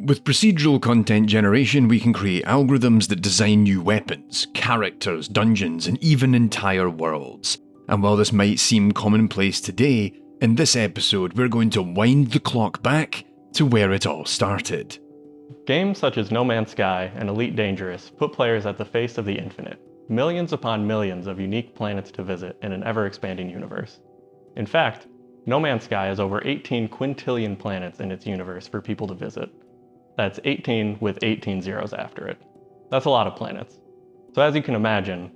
With procedural content generation, we can create algorithms that design new weapons, characters, dungeons, and even entire worlds. And while this might seem commonplace today, in this episode we're going to wind the clock back to where it all started. Games such as No Man's Sky and Elite Dangerous put players at the face of the infinite. Millions upon millions of unique planets to visit in an ever-expanding universe. In fact, No Man's Sky has over 18 quintillion planets in its universe for people to visit. That's 18 with 18 zeros after it. That's a lot of planets. So as you can imagine,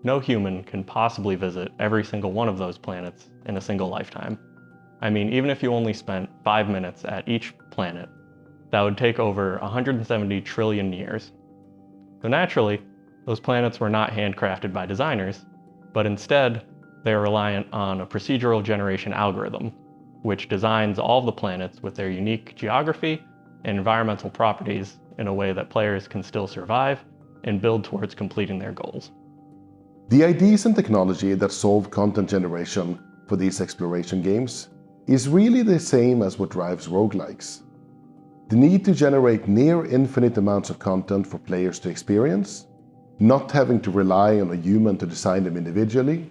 no human can possibly visit every single one of those planets in a single lifetime. I mean, even if you only spent 5 minutes at each planet, that would take over 170 trillion years. So naturally, those planets were not handcrafted by designers, but instead, they are reliant on a procedural generation algorithm, which designs all of the planets with their unique geography and environmental properties in a way that players can still survive and build towards completing their goals. The ideas and technology that solve content generation for these exploration games is really the same as what drives roguelikes. The need to generate near infinite amounts of content for players to experience, not having to rely on a human to design them individually,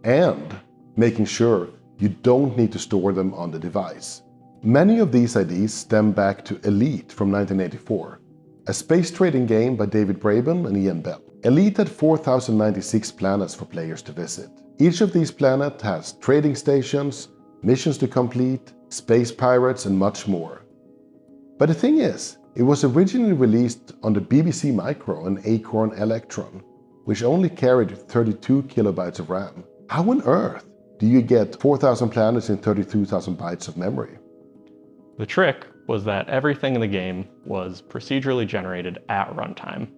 and making sure you don't need to store them on the device. Many of these ideas stem back to Elite from 1984, a space trading game by David Braben and Ian Bell. Elite had 4,096 planets for players to visit. Each of these planets has trading stations, missions to complete, space pirates, and much more. But the thing is, it was originally released on the BBC Micro and Acorn Electron, which only carried 32 kilobytes of RAM. How on earth do you get 4,000 planets in 32,000 bytes of memory? The trick was that everything in the game was procedurally generated at runtime.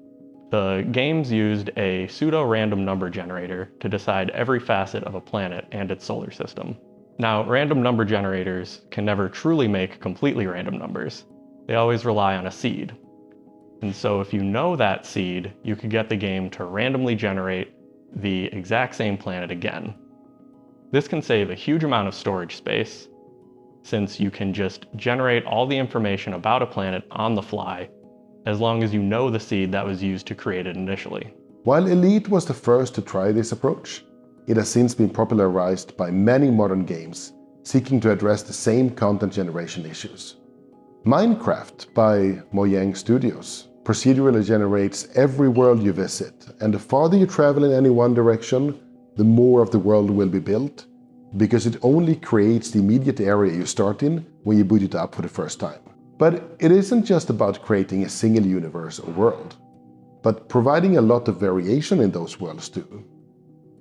The games used a pseudo-random number generator to decide every facet of a planet and its solar system. Now, random number generators can never truly make completely random numbers. They always rely on a seed. And so if you know that seed, you could get the game to randomly generate the exact same planet again. This can save a huge amount of storage space, since you can just generate all the information about a planet on the fly, as long as you know the seed that was used to create it initially. While Elite was the first to try this approach, it has since been popularized by many modern games seeking to address the same content generation issues. Minecraft by Mojang Studios procedurally generates every world you visit, and the farther you travel in any one direction, the more of the world will be built, because it only creates the immediate area you start in when you boot it up for the first time. But it isn't just about creating a single universe or world, but providing a lot of variation in those worlds too.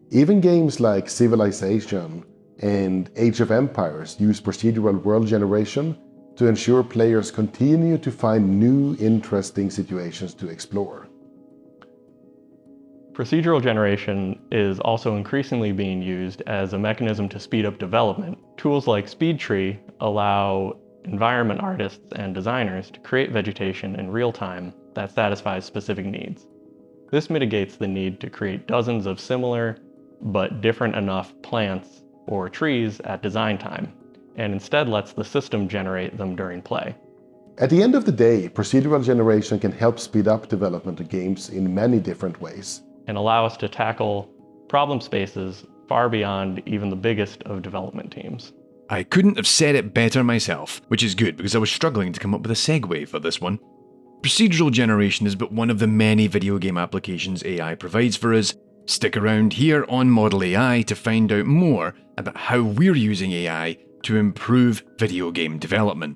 Even games like Civilization and Age of Empires use procedural world generation to ensure players continue to find new, interesting situations to explore. Procedural generation is also increasingly being used as a mechanism to speed up development. Tools like SpeedTree allow environment artists and designers to create vegetation in real time that satisfies specific needs. This mitigates the need to create dozens of similar but different enough plants or trees at design time, and instead lets the system generate them during play. At the end of the day, procedural generation can help speed up development of games in many different ways, and allow us to tackle problem spaces far beyond even the biggest of development teams. I couldn't have said it better myself, which is good because I was struggling to come up with a segue for this one. Procedural generation is but one of the many video game applications AI provides for us. Stick around here on modl.ai to find out more about how we're using AI to improve video game development.